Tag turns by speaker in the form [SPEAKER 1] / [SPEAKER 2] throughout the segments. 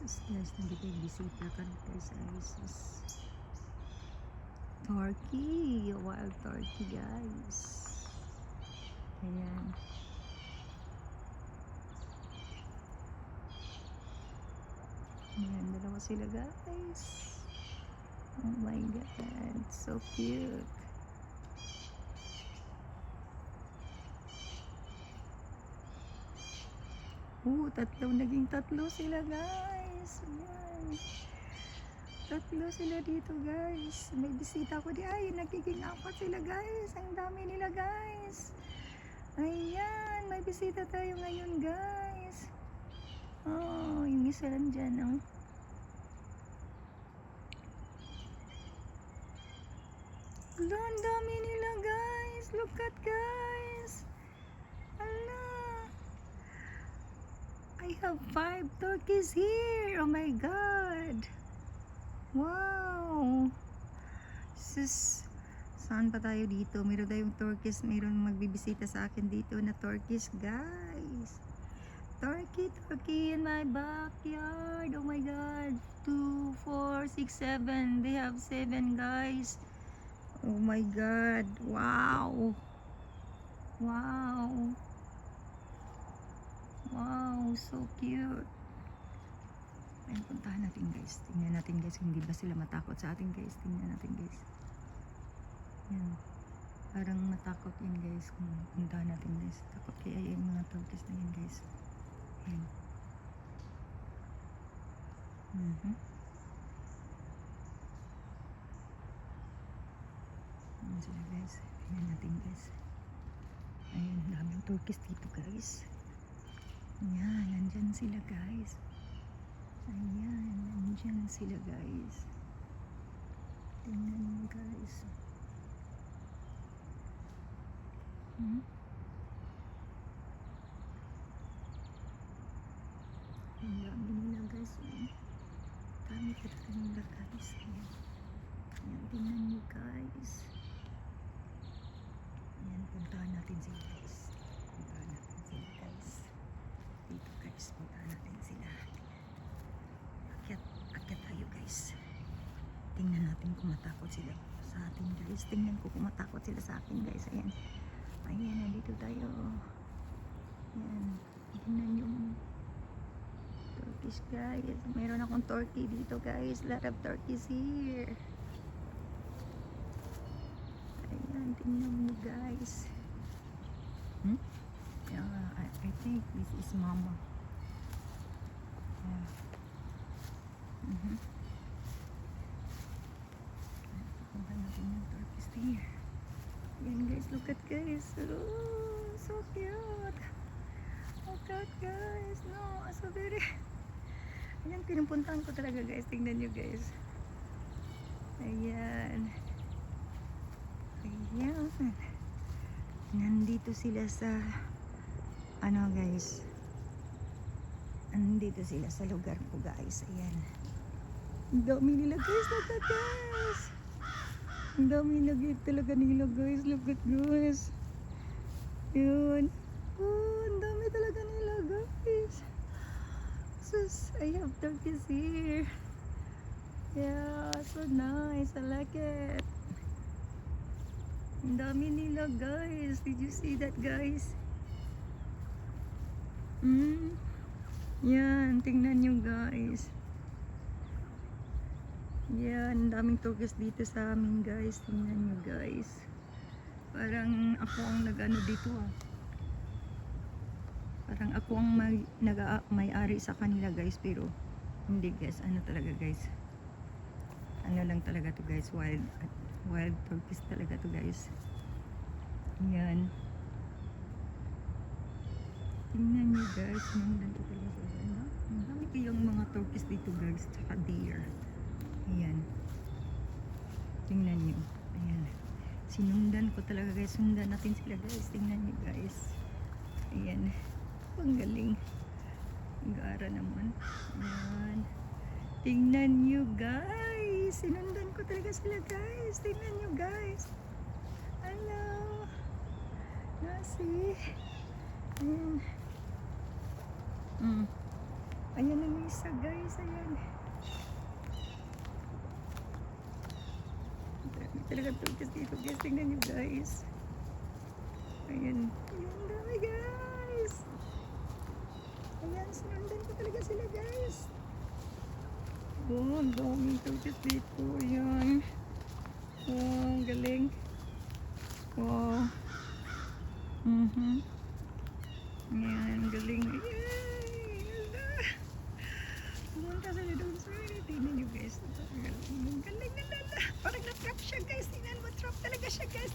[SPEAKER 1] Sus guys, nandito yung bisita ka guys. Ay sus. Turkey, wild turkey guys. Ayan. Ayan, dalawa sila guys. Oh my god, so cute. Naging tatlo sila guys. Ayan. Tatlo sila dito guys. May bisita ko di. Ay, nagiging apat sila guys. Ang dami nila guys. Ayan, may bisita tayo ngayon guys. Oh, yung isa lang dyan. Oh. Ala, ang dami nila guys. Look at guys. Ala. I have 5 turkeys here. Oh my god. Wow. Sus. Saan pa tayo dito? Meron tayong turkeys. Meron magbibisita sa akin dito na turkeys guys. Turkey in my backyard. Oh my god. 2, 4, 6, 7. They have 7 guys. Oh my god. Wow. Wow. Wow, so cute. Ayun, puntahan natin guys. Tingnan natin guys, hindi ba sila matakot sa atin guys. Tingnan natin guys. Yan. Parang matakot yun guys. Kung puntahan natin guys. Takot kaya yung mga turkeys na yun guys. Yan. Yan sila guys. Tingnan natin guys. Ayun, daming turkeys dito guys. Ayan, nandyan sila guys. Ayan, nandyan sila guys. Tingnan nyo guys. Ang dami nila guys. Dami talaga nila guys. Ayan, tingnan nyo guys. Ayan, puntahan natin sila guys. Puntahan natin sila guys. Dito guys, puntahan natin sila. Akyat tayo guys. Tingnan natin kung matakot sila sa atin guys. Tingnan ko kung matakot sila sa akin guys. Ayan. Ayan, nandito tayo. Ayan. Tingnan yung turkeys guys. Meron akong turkey dito guys. Lot of turkeys here. Ayan, tingnan mo guys. Yeah, I think this is mama. Yeah. Punta natin yung turkeys here. Yan guys, look at guys. Oh, so cute. Look at guys. No, so very. Ayan, pinupuntahan ko talaga guys. Tingnan nyo guys. Ayan. Ayan. Nandito sila sa ano guys. Nandito sila sa lugar ko guys. Ayan. Ang dami nila guys. Look at guys. Ang dami nila talaga nila guys. Look at guys. Yun. Oh, ang dami talaga nila guys. Sus, I have turkeys here. Yeah, so nice. I like it. Ang dami nila guys. Did you see that guys? Yan, tingnan nyo guys. Yan, ang daming turkeys dito sa amin guys. Tingnan nyo guys. Parang ako ang nag-ano dito ah. Parang ako ang may-ari sa kanila guys. Pero hindi guys, ano talaga guys. Ano lang talaga to guys. Wild turkeys talaga to guys. Yan. Tingnan nyo guys. Nandun ko talaga sa ano. Ang dami kayong mga turkeys dito guys. Tsaka deer. Ayan. Tingnan nyo. Ayan. Sinundan ko talaga guys. Sundan natin sila guys. Tingnan nyo guys. Ayan. Ang galing. Ang gara naman. Ayan. Tingnan nyo guys. Sinundan ko talaga sila guys. Tingnan nyo guys. Hello. Nasi. Ayan. Ayan na yung isa guys, ayan. Dami talaga turkeys dito guys, tingnan nyo guys. Ayan, ayan dami guys. Ayan, sinundan ko talaga sila guys. Oh, ang daming turkeys dito, ayan. Oh, ang galing. Wow. Ayan, galing. Yay! Ala! Pumunta sila doon sa tingnan nyo guys. Ang galing na lala. Parang na-trap siya guys. Tingnan mo, trap talaga siya guys.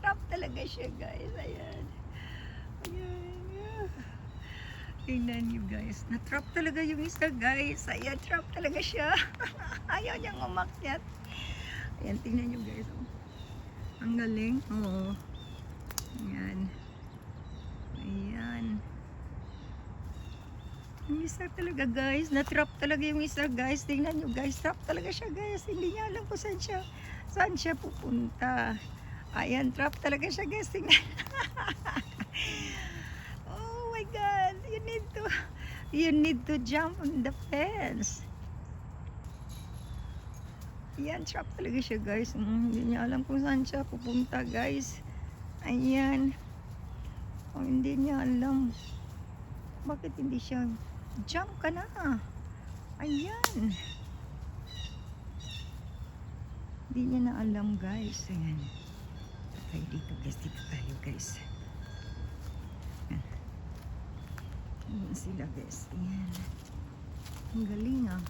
[SPEAKER 1] Trap talaga siya guys. Ayan. Ayan. Yeah. Tingnan nyo guys. Na-trap talaga yung isa guys. Ayan, trap talaga siya. Ayaw niyang umakyat. Ayan, tingnan nyo guys. Oh. Ang galing. Oo. Ayan. Ayan. Yung isa talaga guys, na-trap talaga yung isa guys. Tingnan nyo guys, trap talaga siya guys. Hindi niya alam kung saan siya pupunta. Ayan, trap talaga siya guys. Tingnan. Oh my God, you need to jump on the fence. Ayan, trap talaga siya guys. Hindi niya alam kung saan siya pupunta guys. Ayan. Oh, hindi niya alam. Bakit hindi siya? Jump ka na. Ayan. Hindi niya na alam guys. Ayan. Okay, dito guys. Dito tayo guys. Ayan sila guys. Ayan. Ang galing ah.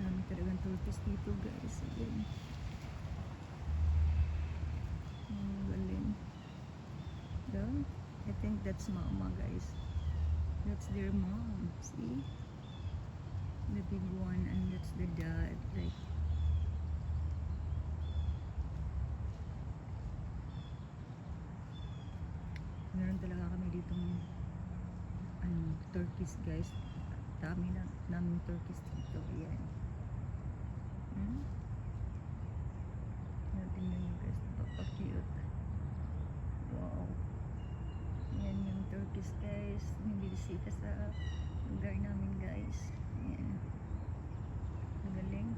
[SPEAKER 1] Dami talagang turkeys dito guys. Ayan. Ang galing. Yeah. I think that's mama guys. That's their mom. See? The big one and that's the dad. Like meron talaga kami dito turkeys guys. Dami na namin turkeys dito. Ayan. Tingnan nyo guys. Napaka-cute. Wow. Ayan yung turkeys guys. Nabibisita sa lugar namin guys. Ayan. Magaling.